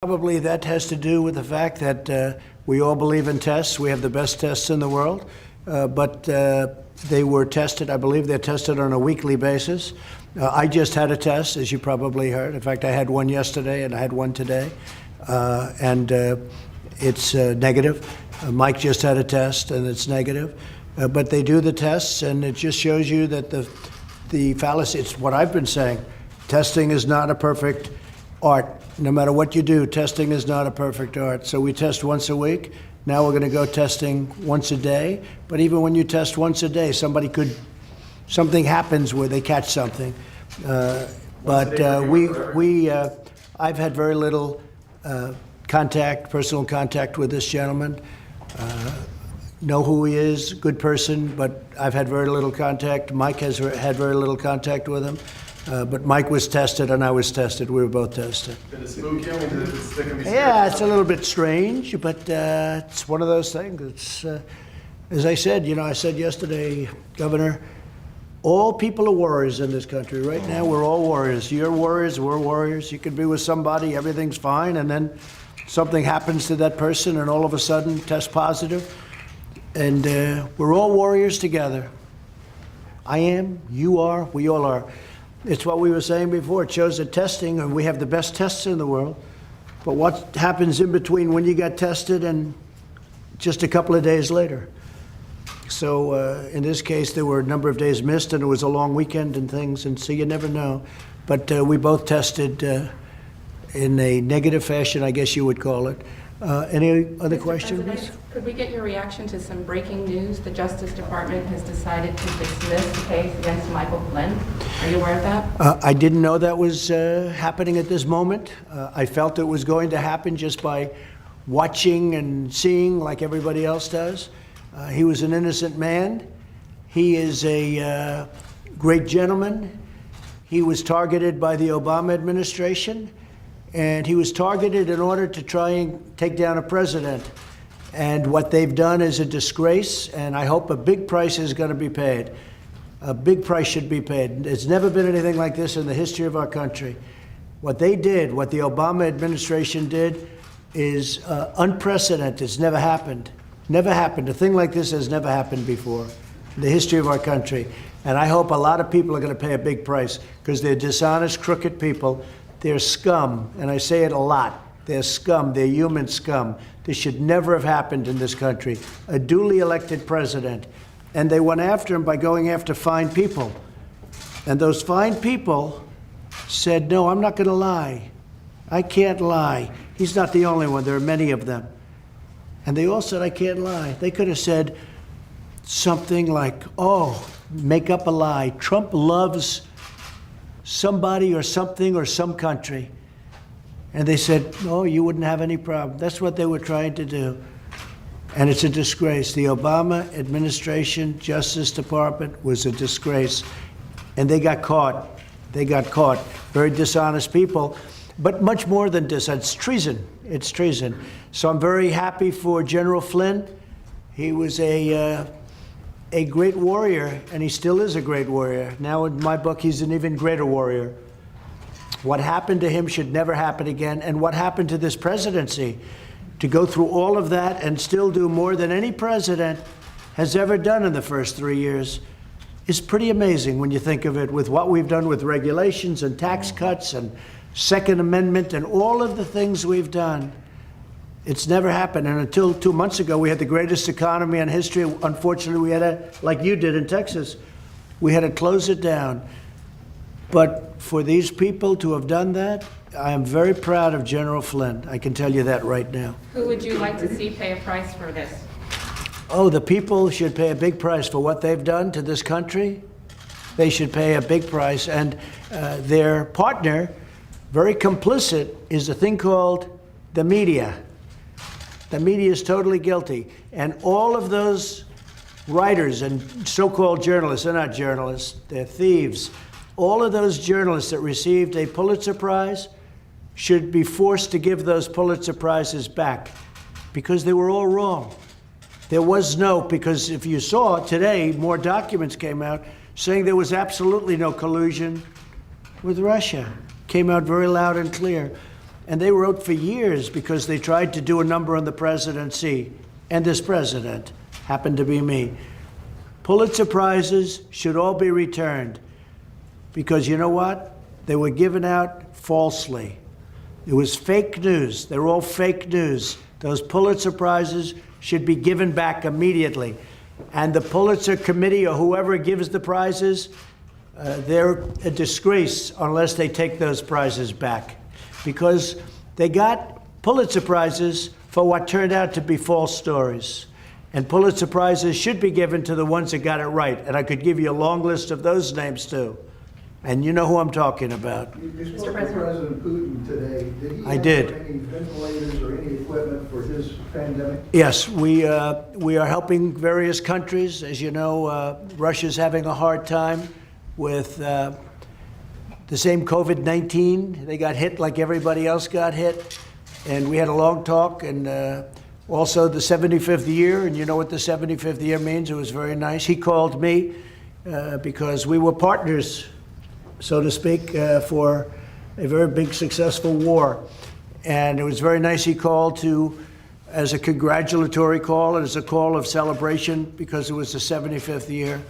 probably that has to do with the fact that we all believe in tests. We have the best tests in the world, but they were tested. I believe they're tested on a weekly basis. I just had a test, as you probably heard. In fact, I had one yesterday and I had one today, and it's negative. Mike just had a test and it's negative. But they do the tests, and it just shows you that the fallacy, it's what I've been saying. Testing is not a perfect art. No matter what you do, testing is not a perfect art. So we test once a week. Now we're going to go testing once a day. But even when you test once a day, something happens where they catch something. I've had very little personal contact with this gentleman. Know who he is, good person, but I've had very little contact. Mike has had very little contact with him. But Mike was tested and I was tested. We were both tested. Did it spook you? Yeah, it's a little bit strange, but it's one of those things. It's, as I said, I said yesterday, Governor, all people are warriors in this country. Right now, we're all warriors. You're warriors, we're warriors. You could be with somebody, everything's fine, and then something happens to that person and all of a sudden test positive. And we're all warriors together. I am, you are, we all are. It's what we were saying before. It shows that testing, and we have the best tests in the world. But what happens in between when you got tested and just a couple of days later? So in this case, there were a number of days missed, and it was a long weekend and things, and so you never know. But we both tested in a negative fashion, I guess you would call it. Any other questions? Could we get your reaction to some breaking news? The Justice Department has decided to dismiss the case against Michael Flynn. Are you aware of that? I didn't know that was happening at this moment. I felt it was going to happen just by watching and seeing like everybody else does. He was an innocent man. He is a great gentleman. He was targeted by the Obama administration. And he was targeted in order to try and take down a president. And what they've done is a disgrace, and I hope a big price is going to be paid. A big price should be paid. There's never been anything like this in the history of our country. What they did, what the Obama administration did, is unprecedented. It's never happened. Never happened. A thing like this has never happened before in the history of our country. And I hope a lot of people are going to pay a big price because they're dishonest, crooked people. They're scum, and I say it a lot. They're scum. They're human scum. This should never have happened in this country. A duly elected president. And they went after him by going after fine people. And those fine people said, no, I'm not going to lie. I can't lie. He's not the only one. There are many of them. And they all said, I can't lie. They could have said something like, oh, make up a lie. Trump loves somebody or something or some country. And they said, no, you wouldn't have any problem. That's what they were trying to do. And it's a disgrace. The Obama administration, Justice Department was a disgrace. And they got caught. They got caught. Very dishonest people. But much more than this. It's treason. It's treason. So I'm very happy for General Flynn. He was a great warrior, and he still is a great warrior. Now, in my book, he's an even greater warrior. What happened to him should never happen again, and what happened to this presidency, to go through all of that and still do more than any president has ever done in the first 3 years, is pretty amazing when you think of it, with what we've done with regulations and tax cuts and Second Amendment and all of the things we've done. It's never happened. And until 2 months ago, we had the greatest economy in history. Unfortunately, we had to, like you did in Texas, we had to close it down. But for these people to have done that, I am very proud of General Flynn. I can tell you that right now. Who would you like to see pay a price for this? Oh, the people should pay a big price for what they've done to this country. They should pay a big price. And their partner, very complicit, is a thing called the media. The media is totally guilty. And all of those writers and so-called journalists, they're not journalists, they're thieves. All of those journalists that received a Pulitzer Prize should be forced to give those Pulitzer Prizes back because they were all wrong. There was no, because if you saw today, more documents came out saying there was absolutely no collusion with Russia. Came out very loud and clear. And they wrote for years because they tried to do a number on the presidency, and this president happened to be me. Pulitzer Prizes should all be returned because you know what? They were given out falsely. It was fake news. They're all fake news. Those Pulitzer Prizes should be given back immediately. And the Pulitzer Committee or whoever gives the prizes, they're a disgrace unless they take those prizes back. Because they got Pulitzer Prizes for what turned out to be false stories. And Pulitzer Prizes should be given to the ones that got it right. And I could give you a long list of those names too. And you know who I'm talking about. You spoke to President Putin today. Did he ask did. for any ventilators or any equipment for his pandemic? Yes, we are helping various countries. As you know, Russia's having a hard time with the same COVID-19. They got hit like everybody else got hit. And we had a long talk, and also the 75th year, and you know what the 75th year means. It was very nice. He called me because we were partners, so to speak, for a very big, successful war. And it was very nice he called as a congratulatory call and as a call of celebration because it was the 75th year.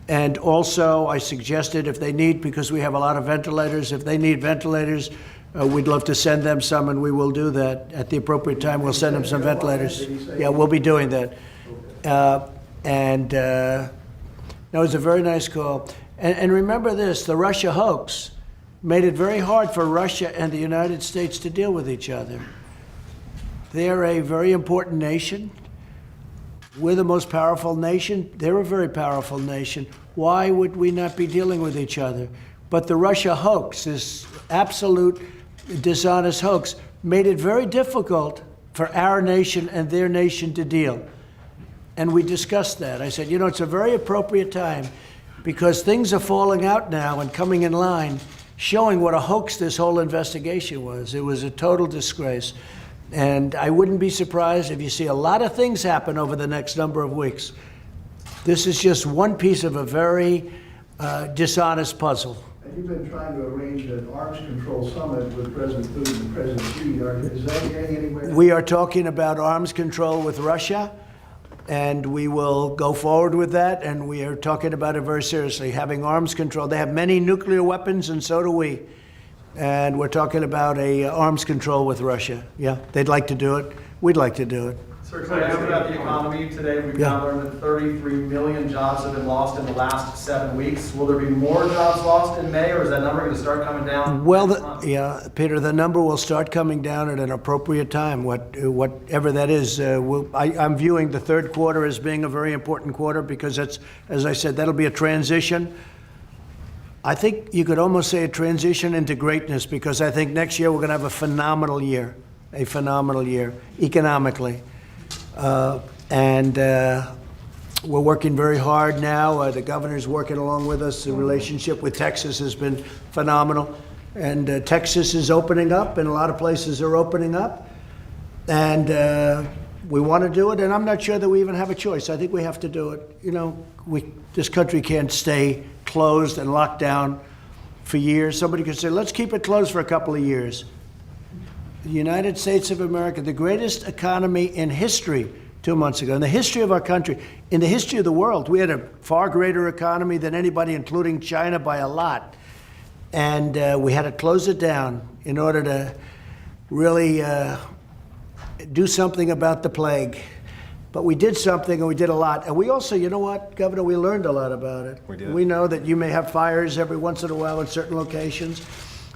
And also I suggested if they need, because we have a lot of ventilators, if they need ventilators, we'd love to send them some, and we will do that. At the appropriate time, we'll send them some ventilators. Yeah, we'll be doing that. That was a very nice call. And remember this, the Russia hoax made it very hard for Russia and the United States to deal with each other. They're a very important nation. We're the most powerful nation. They're a very powerful nation. Why would we not be dealing with each other? But the Russia hoax, this absolute dishonest hoax, made it very difficult for our nation and their nation to deal. And we discussed that. I said, you know, it's a very appropriate time because things are falling out now and coming in line, showing what a hoax this whole investigation was. It was a total disgrace. And I wouldn't be surprised if you see a lot of things happen over the next number of weeks. This is just one piece of a very dishonest puzzle. And you've been trying to arrange an arms control summit with President Putin and President Xi. Is that getting anywhere? We are talking about arms control with Russia, and we will go forward with that, and we are talking about it very seriously, having arms control. They have many nuclear weapons, and so do we. And we're talking about arms control with Russia. Yeah, they'd like to do it. We'd like to do it. Sir, can I ask about the economy today? We've now learned that 33 million jobs have been lost in the last 7 weeks. Will there be more jobs lost in May, or is that number going to start coming down? Well, Peter, the number will start coming down at an appropriate time, whatever that is. I'm viewing the third quarter as being a very important quarter because that's, as I said, that'll be a transition. I think you could almost say a transition into greatness because I think next year we're going to have a phenomenal year economically. We're working very hard now. The governor's working along with us. The relationship with Texas has been phenomenal. And Texas is opening up, and a lot of places are opening up. And we want to do it, and I'm not sure that we even have a choice. I think we have to do it. You know, this country can't stay closed and locked down for years. Somebody could say, let's keep it closed for a couple of years. The United States of America, the greatest economy in history 2 months ago, in the history of our country, in the history of the world. We had a far greater economy than anybody, including China, by a lot. And we had to close it down in order to really do something about the plague. But we did something, and we did a lot. And we also, you know what, Governor, we learned a lot about it. We did. We know that you may have fires every once in a while in certain locations.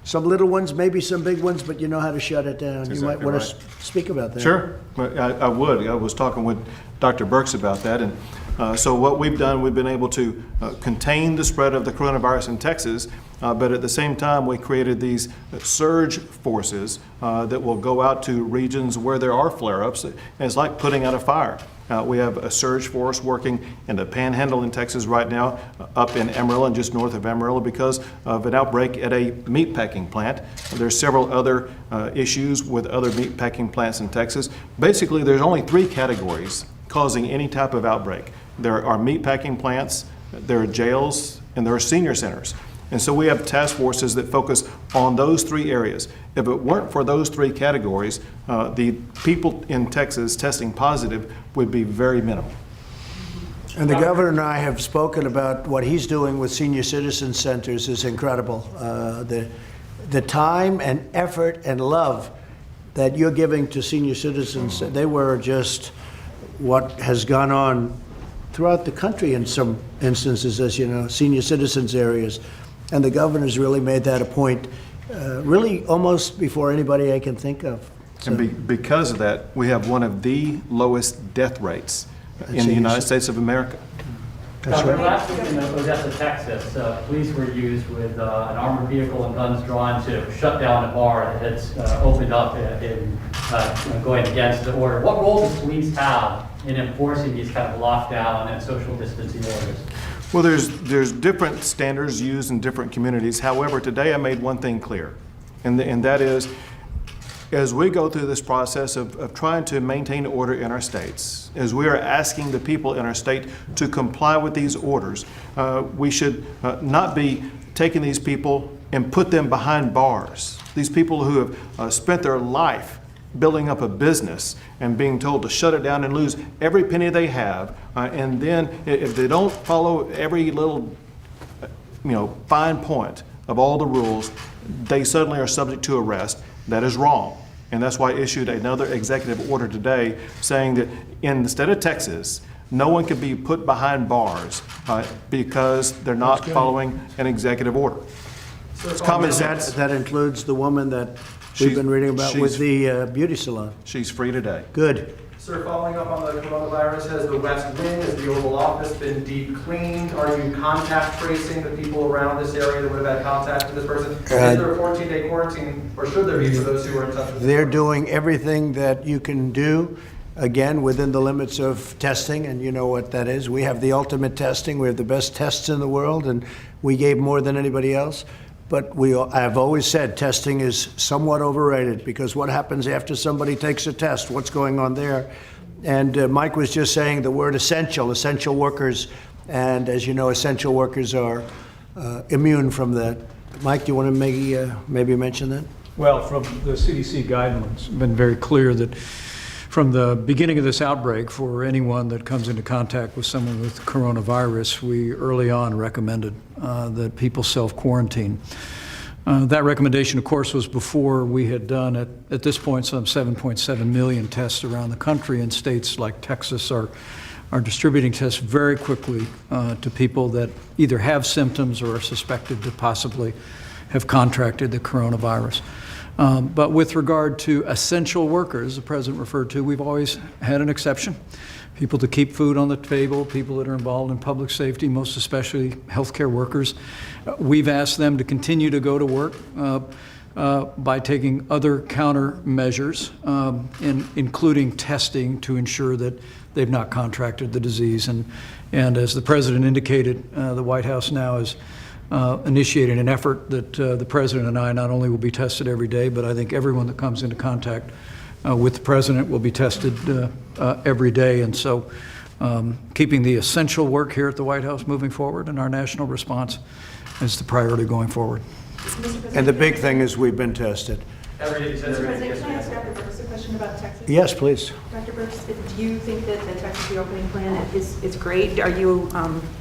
Some little ones, maybe some big ones, but you know how to shut it down. That's you might exactly want right. to speak about that. Sure, I would. I was talking with Dr. Birx about that, and so what we've done, we've been able to contain the spread of the coronavirus in Texas, but at the same time, we created these surge forces that will go out to regions where there are flare-ups. And it's like putting out a fire. We have a surge force working in the Panhandle in Texas right now, up in Amarillo and just north of Amarillo because of an outbreak at a meatpacking plant. There's several other issues with other meatpacking plants in Texas. Basically, there's only 3 categories causing any type of outbreak. There are meatpacking plants, there are jails, and there are senior centers. And so we have task forces that focus on those 3 areas. If it weren't for those 3 categories, the people in Texas testing positive would be very minimal. And the governor and I have spoken about what he's doing with senior citizen centers is incredible. The time and effort and love that you're giving to senior citizens, they were just what has gone on throughout the country in some instances, as you know, senior citizens areas. And the governor's really made that a point, really almost before anybody I can think of. So, And because of that, we have one of the lowest death rates in the United States of America. That's right. Last week in Odessa, Texas, police were used with an armored vehicle and guns drawn to shut down a bar that had opened up in going against the order. What role does police have in enforcing these kind of lockdown and social distancing orders? Well, there's different standards used in different communities. However, today I made one thing clear, and that is, as we go through this process of trying to maintain order in our states, as we are asking the people in our state to comply with these orders, we should not be taking these people and put them behind bars. These people who have spent their life building up a business and being told to shut it down and lose every penny they have, and then if they don't follow every little fine point of all the rules, they suddenly are subject to arrest. That is wrong. And that's why I issued another executive order today saying that in the state of Texas, no one can be put behind bars because they're not following an executive order. It's common sense. That includes the woman that we've been reading about with the beauty salon. She's free today. Good. Sir, following up on the coronavirus, has the West Wing, has the Oval Office been deep cleaned? Are you contact tracing the people around this area that would have had contact with this person? Is there a 14-day quarantine, or should there be for those who are in touch with They're doing everything that you can do, again, within the limits of testing, and you know what that is. We have the ultimate testing. We have the best tests in the world, and we gave more than anybody else. But I've always said testing is somewhat overrated, because what happens after somebody takes a test? What's going on there? And Mike was just saying the word essential workers, and as you know, essential workers are immune from that. Mike, do you want to maybe mention that? Well, from the CDC guidelines, it's been very clear that from the beginning of this outbreak, for anyone that comes into contact with someone with coronavirus, we early on recommended that people self-quarantine. That recommendation, of course, was before we had done, at this point, some 7.7 million tests around the country, and states like Texas are distributing tests very quickly to people that either have symptoms or are suspected to possibly have contracted the coronavirus. But with regard to essential workers, the President referred to, we've always had an exception. People to keep food on the table, people that are involved in public safety, most especially healthcare workers. We've asked them to continue to go to work by taking other countermeasures, including testing to ensure that they've not contracted the disease. And as the President indicated, the White House now is initiating an effort that the President and I not only will be tested every day, but I think everyone that comes into contact with the President will be tested every day. And so keeping the essential work here at the White House moving forward and our national response is the priority going forward. And the big thing is we've been tested. every day? You said every day. President, can I ask Dr. Burks a question about Texas? Yes, please. Dr. Burks, do you think that the Texas reopening plan is great? Are you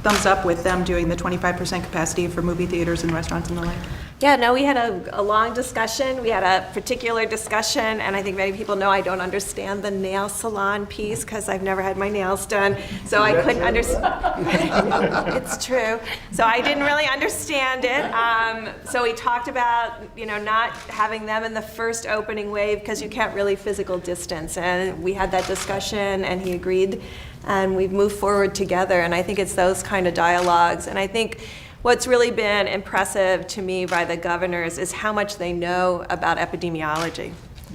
thumbs up with them doing the 25% capacity for movie theaters and restaurants and the like? Yeah, no, we had a long discussion. We had a particular discussion, and I think many people know I don't understand the nail salon piece because I've never had my nails done, so I couldn't understand. It's true. So I didn't really understand it. So we talked about, not having them in the first opening wave because you can't really physical distance, and we had that discussion, and he agreed, and we've moved forward together. And I think it's those kind of dialogues, and I think what's really been impressive to me by the governors is how much they know about epidemiology.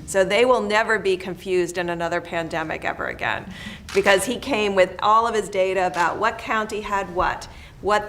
So they will never be confused in another pandemic ever again, because he came with all of his data about what county had what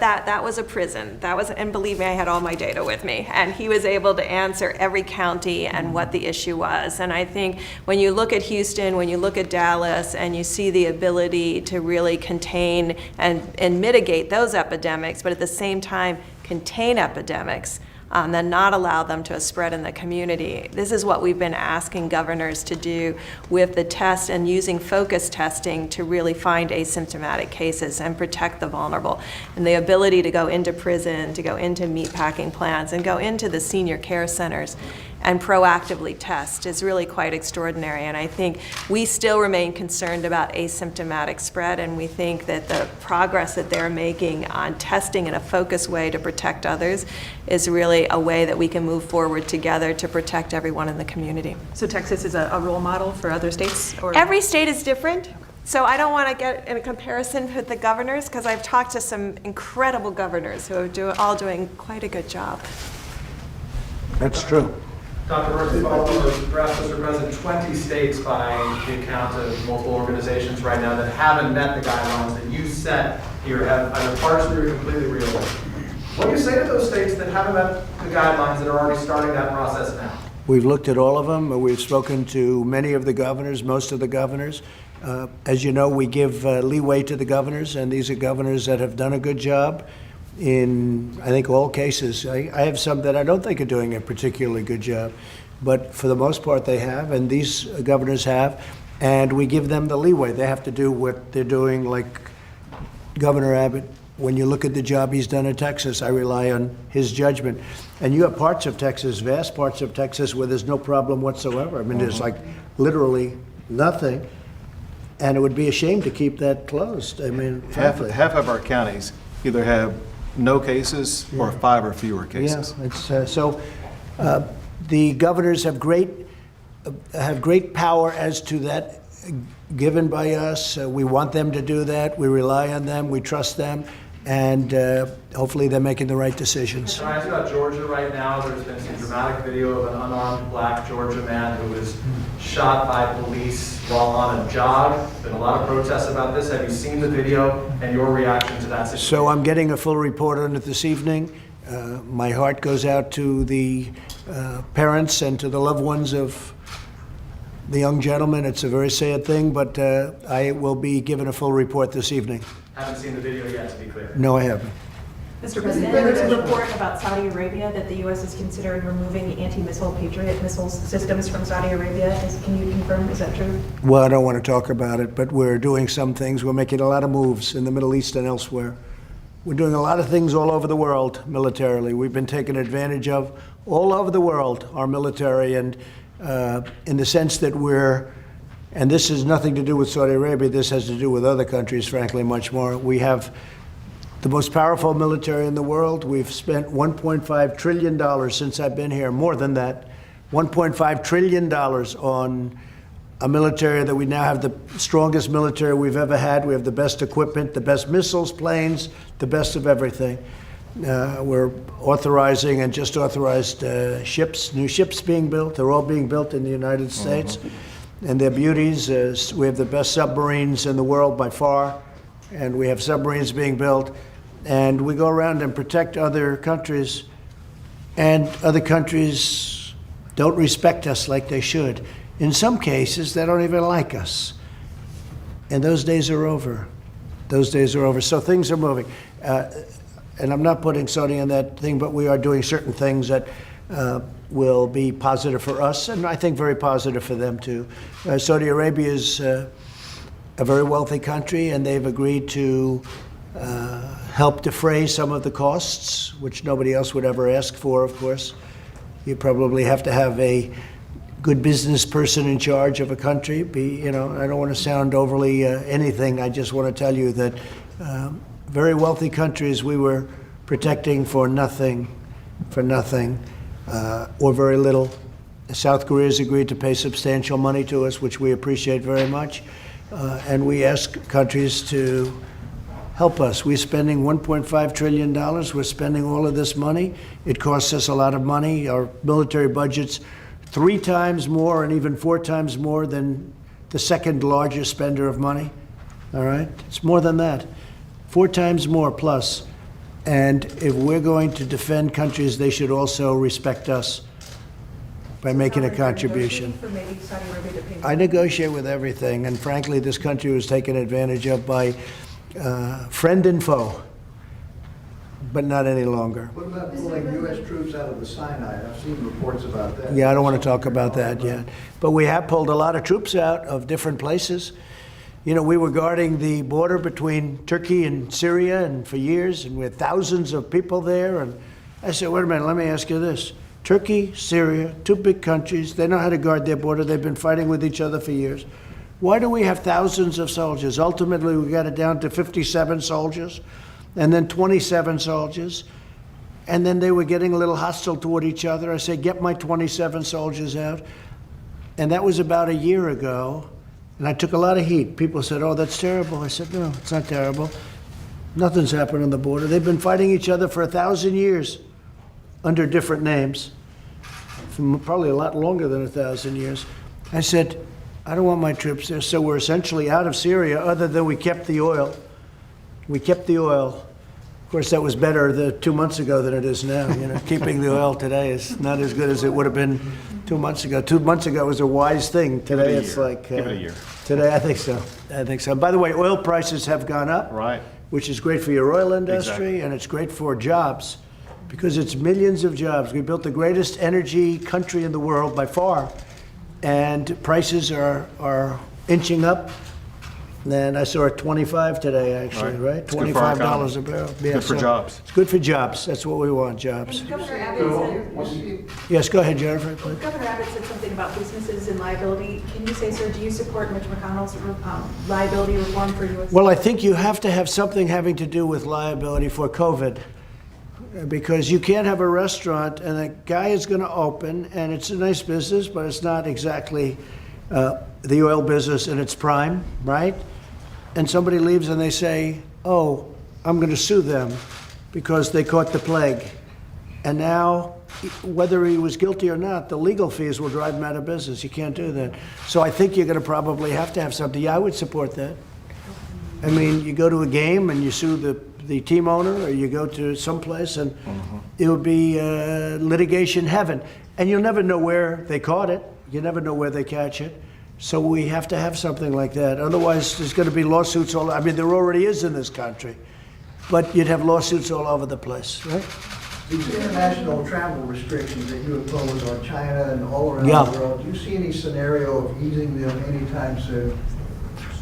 that was a prison. And believe me, I had all my data with me. And he was able to answer every county and what the issue was. And I think when you look at Houston, when you look at Dallas, and you see the ability to really contain and mitigate those epidemics, but at the same time, contain epidemics, then not allow them to spread in the community. This is what we've been asking governors to do with the test and using focus testing to really find asymptomatic cases and protect the vulnerable. And the ability to go into prison, to go into meatpacking plants, and go into the senior care centers and proactively test is really quite extraordinary. And I think we still remain concerned about asymptomatic spread, and we think that the progress that they're making on testing in a focused way to protect others is really a way that we can move forward together to protect everyone in the community. So Texas is a role model for other states? Or? Every state is different. So I don't want to get in a comparison with the governors, because I've talked to some incredible governors who are all doing quite a good job. That's true. Dr. Birx, perhaps, Mr. President, 20 states by the account of multiple organizations right now that haven't met the guidelines that you set here have either partially or completely realized. What do you say to those states that haven't met the guidelines that are already starting that process now? We've looked at all of them. We've spoken to many of the governors, most of the governors. As you know, we give leeway to the governors, and these are governors that have done a good job in, I think, all cases. I have some that I don't think are doing a particularly good job, but for the most part they have, and these governors have, and we give them the leeway. They have to do what they're doing, like Governor Abbott. When you look at the job he's done in Texas, I rely on his judgment. And you have parts of Texas, vast parts of Texas, where there's no problem whatsoever. I mean, there's like literally nothing, and it would be a shame to keep that closed. I mean, Half frankly. of our counties either have no cases or 5 or fewer cases. Yeah, it's, the governors have great power as to that given by us. We want them to do that. We rely on them. We trust them. And hopefully they're making the right decisions. Can I ask you about Georgia right now? There's been some dramatic video of an unarmed black Georgia man who was shot by police while on a jog. There's been a lot of protests about this. Have you seen the video and your reaction to that situation? So I'm getting a full report on it this evening. My heart goes out to the parents and to the loved ones of the young gentleman. It's a very sad thing, but I will be given a full report this evening. Haven't seen the video yet, to be clear. No, I haven't. Mr. President, there's a report about Saudi Arabia that the U.S. is considering removing anti-missile Patriot missile systems from Saudi Arabia. Can you confirm, is that true? Well, I don't want to talk about it, but we're doing some things. We're making a lot of moves in the Middle East and elsewhere. We're doing a lot of things all over the world militarily. We've been taken advantage of all over the world, our military, and in the sense that and this has nothing to do with Saudi Arabia, this has to do with other countries, frankly, much more. We have the most powerful military in the world. We've spent $1.5 trillion since I've been here, more than that, $1.5 trillion on a military that we now have the strongest military we've ever had. We have the best equipment, the best missiles, planes, the best of everything. We're authorizing and just authorized ships, new ships being built. They're all being built in the United States. And their beauties, we have the best submarines in the world by far, and we have submarines being built. And we go around and protect other countries, and other countries don't respect us like they should. In some cases, they don't even like us. And those days are over. Those days are over. So things are moving. And I'm not putting Saudi on that thing, but we are doing certain things that will be positive for us, and I think very positive for them too. Saudi Arabia is a very wealthy country, and they've agreed to help defray some of the costs, which nobody else would ever ask for, of course. You probably have to have a good business person in charge of a country. I don't want to sound overly anything. I just want to tell you that very wealthy countries we were protecting for nothing, or very little. South Korea has agreed to pay substantial money to us, which we appreciate very much. And we ask countries to help us. We're spending $1.5 trillion. We're spending all of this money. It costs us a lot of money. Our military budget's 3 times more and even 4 times more than the second largest spender of money. All right? It's more than that. 4 times more plus. And if we're going to defend countries, they should also respect us by making a contribution. For maybe Saudi Arabia to pay. I negotiate with everything, and frankly, this country was taken advantage of by friend and foe. but not any longer. What about pulling U.S. troops out of the Sinai? I've seen reports about that. Yeah, I don't want to talk about that yet. But we have pulled a lot of troops out of different places. You know, we were guarding the border between Turkey and Syria and for years, and we had thousands of people there. And I said, wait a minute, let me ask you this. Turkey, Syria, two big countries, they know how to guard their border. They've been fighting with each other for years. Why do we have thousands of soldiers? Ultimately, we got it down to 57 soldiers, and then 27 soldiers. And then they were getting a little hostile toward each other. I said, get my 27 soldiers out. And that was about a year ago. And I took a lot of heat. People said, oh, that's terrible. I said, no, it's not terrible. Nothing's happened on the border. They've been fighting each other for 1,000 years under different names, from probably a lot longer than 1,000 years. I said, I don't want my troops there. So we're essentially out of Syria, other than we kept the oil. We kept the oil. Of course, that was better 2 months ago than it is now. You know, keeping the oil today is not as good as it would have been 2 months ago. 2 months ago was a wise thing. Today it's like... Give it a year. Today, I think so. I think so. By the way, oil prices have gone up. Right. Which is great for your oil industry, Exactly. and it's great for jobs, because it's millions of jobs. We built the greatest energy country in the world by far, and prices are inching up. And I saw it 25 today, actually, right? It's good for our $25 a economy. barrel. It's good for jobs. It's good for jobs. That's what we want, jobs. Governor Abbott said, Yes, go ahead, Jennifer, please. Governor Abbott said something about businesses and liability. Can you say, sir, do you support Mitch McConnell's liability reform for U.S.? Well, I think you have to have something having to do with liability for COVID, because you can't have a restaurant and a guy is going to open, and it's a nice business, but it's not exactly the oil business in its prime, right? And somebody leaves and they say, oh, I'm going to sue them because they caught the plague. And now, whether he was guilty or not, the legal fees will drive him out of business. You can't do that. So I think you're going to probably have to have something. Yeah, I would support that. I mean, you go to a game and you sue the team owner, or you go to someplace and it would be litigation heaven. And you'll never know where they caught it. You never know where they catch it. So we have to have something like that. Otherwise, there's going to be lawsuits all. I mean, there already is in this country, but you'd have lawsuits all over the place, right? These international travel restrictions that you impose on China and all around Yeah. the world, do you see any scenario of easing them anytime soon?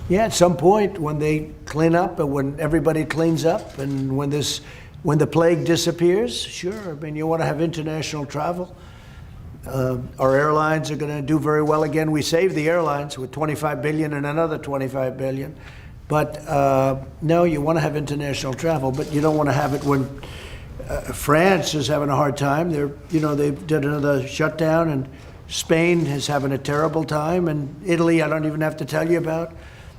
Yeah, at some point when they clean up and when everybody cleans up and when the plague disappears, sure. I mean, you want to have international travel. Our airlines are going to do very well again. We saved the airlines with $25 billion and another $25 billion. But no, you want to have international travel, but you don't want to have it when France is having a hard time. They did another shutdown, and Spain is having a terrible time, and Italy, I don't even have to tell you about.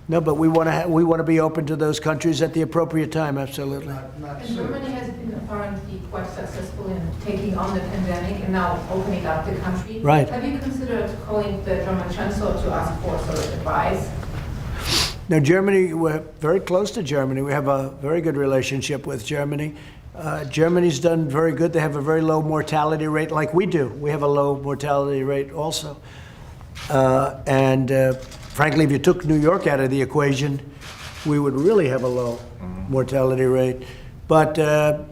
No, but we want to be open to those countries at the appropriate time. Absolutely. Not And soon. Germany has been apparently quite successful in taking on the pandemic and now opening up the country. Right. Have you considered calling the German Chancellor to ask for sort of advice? Now, Germany, we're very close to Germany. We have a very good relationship with Germany. Germany's done very good. They have a very low mortality rate, like we do. We have a low mortality rate also. Frankly, if you took New York out of the equation, we would really have a low mortality rate. But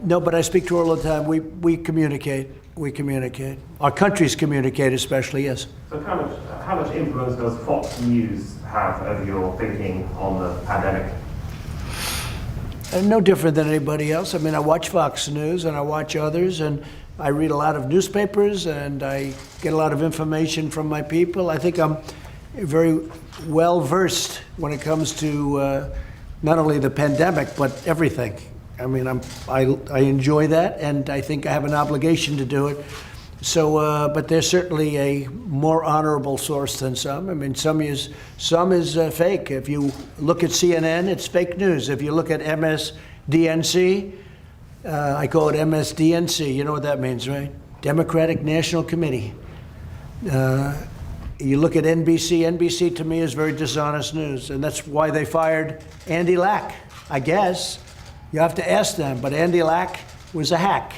no, but I speak to her all the time. We communicate. We communicate. Our countries communicate, especially, yes. So how much influence does Fox News have over your thinking on the pandemic? No different than anybody else. I mean, I watch Fox News and I watch others, and I read a lot of newspapers, and I get a lot of information from my people. I think I'm very well versed when it comes to not only the pandemic, but everything. I mean, I enjoy that, and I think I have an obligation to do it. So, but there's certainly a more honorable source than some. I mean, some is fake. If you look at CNN, it's fake news. If you look at MSDNC, I call it MSDNC. You know what that means, right? Democratic National Committee. You look at NBC. NBC to me is very dishonest news, and that's why they fired Andy Lack. I guess you have to ask them, but Andy Lack was a hack.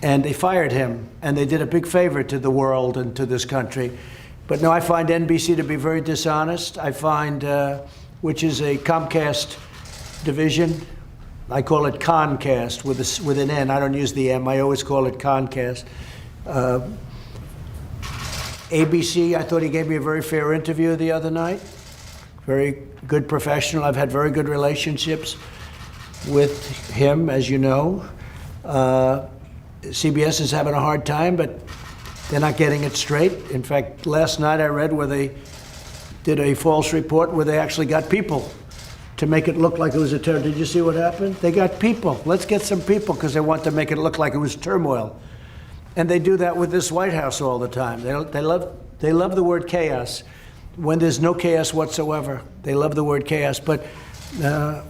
And they fired him, and they did a big favor to the world and to this country. But no, I find NBC to be very dishonest. I find, which is a Comcast division, I call it Concast with an N. I don't use the M. I always call it Concast. ABC, I thought he gave me a very fair interview the other night. Very good professional. I've had very good relationships with him, as you know. CBS is having a hard time, but they're not getting it straight. In fact, last night I read where they did a false report where they actually got people to make it look like it was a terror. Did you see what happened? They got people. Let's get some people because they want to make it look like it was turmoil. And they do that with this White House all the time. They love the word chaos when there's no chaos whatsoever. They love the word chaos. But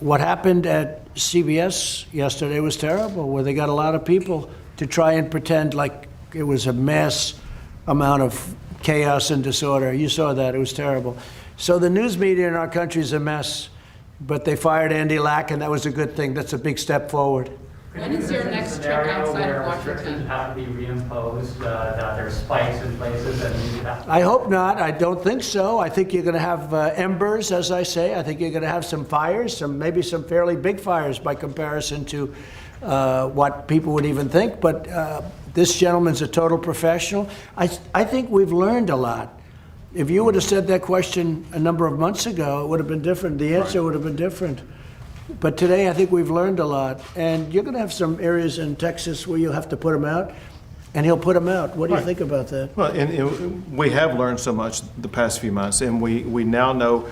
what happened at CBS yesterday was terrible, where they got a lot of people to try and pretend like it was a mass amount of chaos and disorder. You saw that. It was terrible. So the news media in our country is a mess. But they fired Andy Lack, and that was a good thing. That's a big step forward. When is your next trip outside of Restrictions Washington? have to be reimposed, that there's spikes in places and you have to... I hope not. I don't think so. I think you're going to have embers, as I say. I think you're going to have some fires, maybe some fairly big fires by comparison to what people would even think. But this gentleman's a total professional. I think we've learned a lot. If you would have said that question a number of months ago, it would have been different. The answer would have been different. But today, I think we've learned a lot. And you're going to have some areas in Texas where you'll have to put them out, and he'll put them out. What do you think about that? Well, and we have learned so much the past few months, and we now know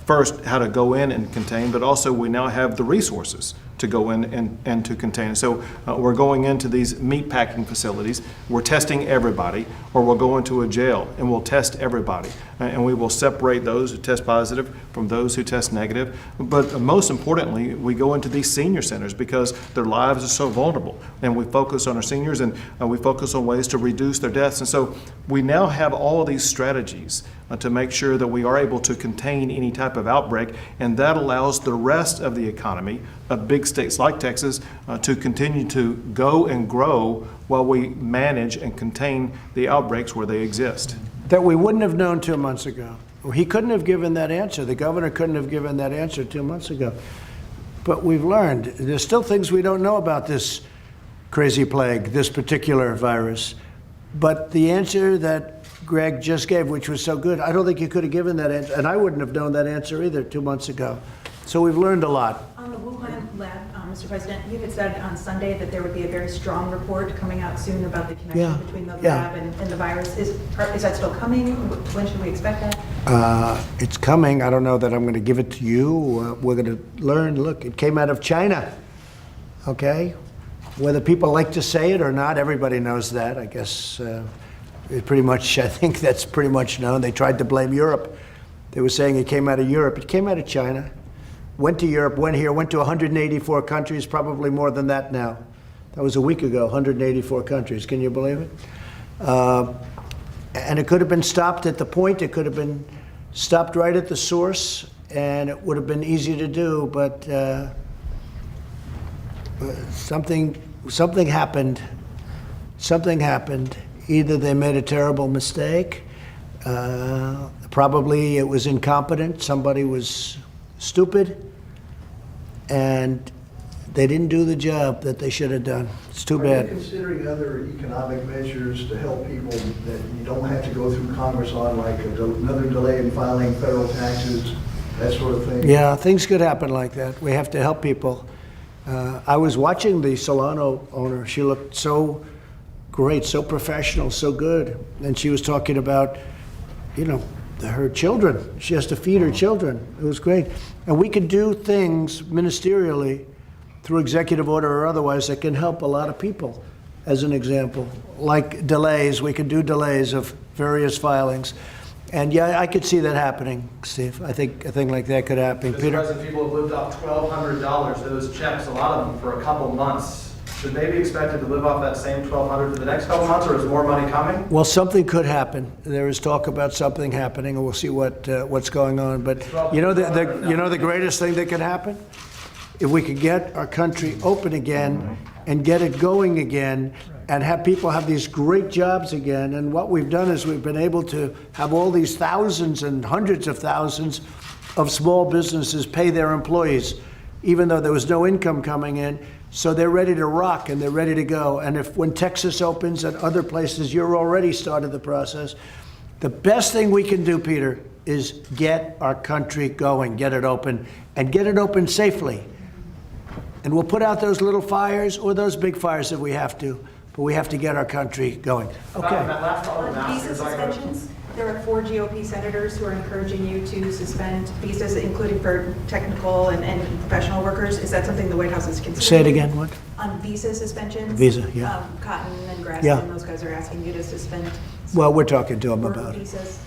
first how to go in and contain, but also we now have the resources to go in and to contain. So we're going into these meat packing facilities, we're testing everybody, or we'll go into a jail and we'll test everybody. And we will separate those who test positive from those who test negative. But most importantly, we go into these senior centers because their lives are so vulnerable. And we focus on our seniors, and we focus on ways to reduce their deaths. And so we now have all of these strategies to make sure that we are able to contain any type of outbreak, and that allows the rest of the economy of big states like Texas to continue to go and grow while we manage and contain the outbreaks where they exist. That we wouldn't have known 2 months ago. He couldn't have given that answer. The governor couldn't have given that answer 2 months ago. But we've learned. There's still things we don't know about this crazy plague, this particular virus. But the answer that Greg just gave, which was so good, I don't think you could have given that answer, and I wouldn't have known that answer either 2 months ago. So we've learned a lot. On the Wuhan lab, Mr. President, you had said on Sunday that there would be a very strong report coming out soon about the connection between the lab and the virus. Is that still coming? When should we expect that? It's coming. I don't know that I'm going to give it to you. We're going to learn. Look, it came out of China, okay? Whether people like to say it or not, everybody knows that. I guess it pretty much, I think that's pretty much known. They tried to blame Europe. They were saying it came out of Europe. It came out of China. Went to Europe, went here, went to 184 countries, probably more than that now. That was a week ago, 184 countries. Can you believe it? And it could have been stopped at the point. It could have been stopped right at the source, and it would have been easy to do, but something happened. Something happened. Either they made a terrible mistake, probably it was incompetent, somebody was stupid, and they didn't do the job that they should have done. It's too bad. Are you considering other economic measures to help people that you don't have to go through Congress on, like another delay in filing federal taxes, that sort of thing? Yeah, things could happen like that. We have to help people. I was watching the Solano owner. She looked so great, so professional, so good. And she was talking about, her children. She has to feed her children. It was great. And we could do things ministerially through executive order or otherwise that can help a lot of people, as an example. Like delays, we could do delays of various filings. And yeah, I could see that happening, Steve. I think a thing like that could happen. Mr. Peter? President, people have lived off $1,200, those checks, a lot of them for a couple months. Should they be expected to live off that same $1,200 for the next couple months, or is more money coming? Well, something could happen. There is talk about something happening, and we'll see what's going on. But the greatest thing that can happen? If we could get our country open again and get it going again and have people have these great jobs again. And what we've done is we've been able to have all these thousands and hundreds of thousands of small businesses pay their employees even though there was no income coming in. So they're ready to rock and they're ready to go. And if when Texas opens and other places, you're already started the process. The best thing we can do, Peter, is get our country going, get it open, and get it open safely. And we'll put out those little fires or those big fires if we have to, but we have to get our country going. Okay. That last thought on masks Visa is like- suspensions, there are 4 GOP senators who are encouraging you to suspend visas, including for technical and professional workers. Is that something the White House is considering? Say it again, what? On visa suspensions? Visa, yeah. Cotton and Grassley, Yeah. those guys are asking you to suspend. Well, we're talking to them work about it. visas.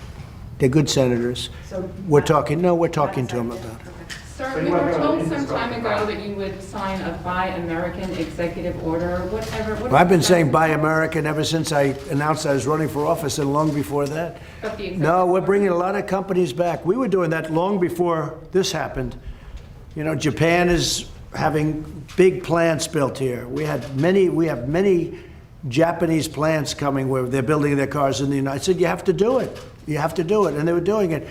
They're good senators. So We're not- talking to them not about it. accepted. Okay. Sir, So we you were want to go told into some time discussion? ago that you would sign a Buy American executive order, whatever. Well, I've been saying Buy American ever since I announced I was running for office and long before that. But the executive No, we're order- bringing a lot of companies back. We were doing that long before this happened. You know, Japan is having big plants built here. We have many Japanese plants coming where they're building their cars in the United States. I said, you have to do it. You have to do it. And they were doing it.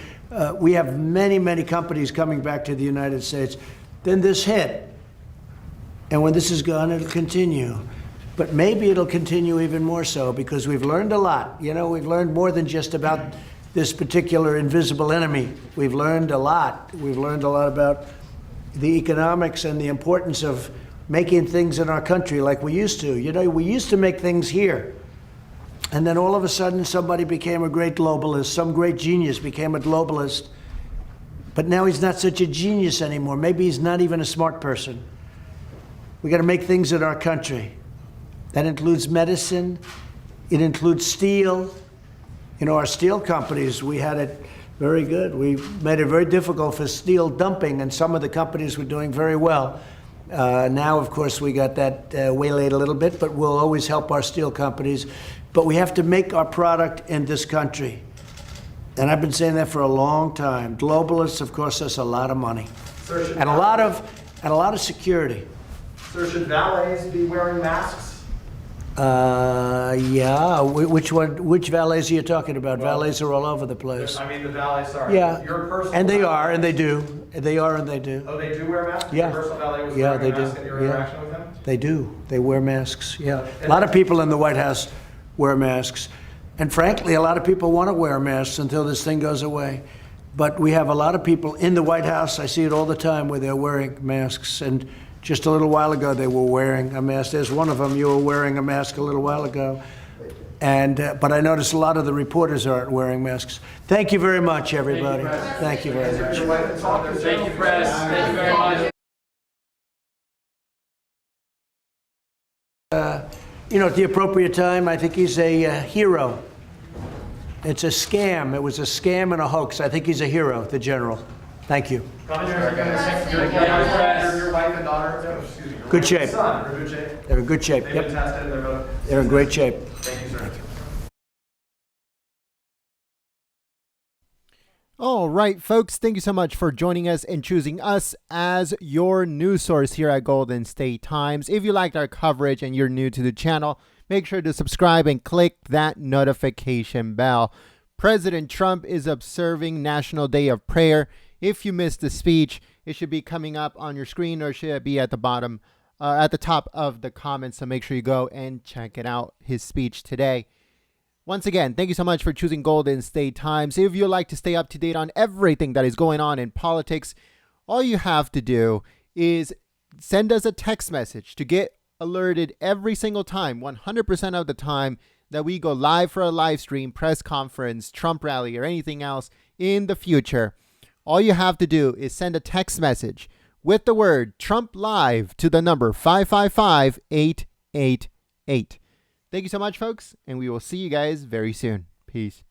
We have many companies coming back to the United States. Then this hit. And when this is gone, it'll continue. But maybe it'll continue even more so because we've learned a lot. You know, we've learned more than just about this particular invisible enemy. We've learned a lot. We've learned a lot about the economics and the importance of making things in our country like we used to. You know, we used to make things here. And then all of a sudden somebody became a great globalist. Some great genius became a globalist. But now he's not such a genius anymore. Maybe he's not even a smart person. We got to make things in our country. That includes medicine. It includes steel. You know, our steel companies, we had it very good. We made it very difficult for steel dumping, and some of the companies were doing very well. Now, of course, we got that waylaid a little bit, but we'll always help our steel companies. But we have to make our product in this country. And I've been saying that for a long time. Globalists, of course, us a lot of money. Sir, should And a lot of security. Sir, should valets be wearing masks? Yeah. Which valets are you talking about? Well, Valets are all over the place. I mean, the valet, sorry. Yeah. Your personal And they valet- are, and they do. They are, and they do. Oh, they do wear masks? Yeah. Your personal valet was Yeah, wearing they a mask do. in your Yeah. interaction with him? They do. They wear masks, yeah. A lot of people in the White House wear masks. And frankly, a lot of people want to wear masks until this thing goes away. But we have a lot of people in the White House, I see it all the time, where they're wearing masks. And just a little while ago, they were wearing a mask. There's one of them, you were wearing a mask a little while ago. And, but I noticed a lot of the reporters aren't wearing masks. Thank you very much, everybody. Thank you very much. Your wife and father- Thank you, Chris. Thank you very much. You know, at the appropriate time, I think he's a hero. It's a scam. It was a scam and a hoax. I think he's a hero, the general. Thank you. Your wife and daughter, no, excuse me. your Good wife shape. and son are in good shape? They're in good shape. They've been Yep. tested and they're both. They're in great shape. Thank you, sir. All right, folks, thank you so much for joining us and choosing us as your news source here at Golden State Times. If you liked our coverage and you're new to the channel, make sure to subscribe and click that notification bell. President Trump is observing National Day of Prayer. If you missed the speech, it should be coming up on your screen or should be at the bottom, at the top of the comments. So make sure you go and check it out, his speech today. Once again, thank you so much for choosing Golden State Times. If you'd like to stay up to date on everything that is going on in politics, all you have to do is send us a text message to get alerted every single time, 100% of the time, that we go live for a live stream, press conference, Trump rally, or anything else in the future. All you have to do is send a text message with the word Trump Live to the number 555-888. Thank you so much, folks, and we will see you guys very soon. Peace.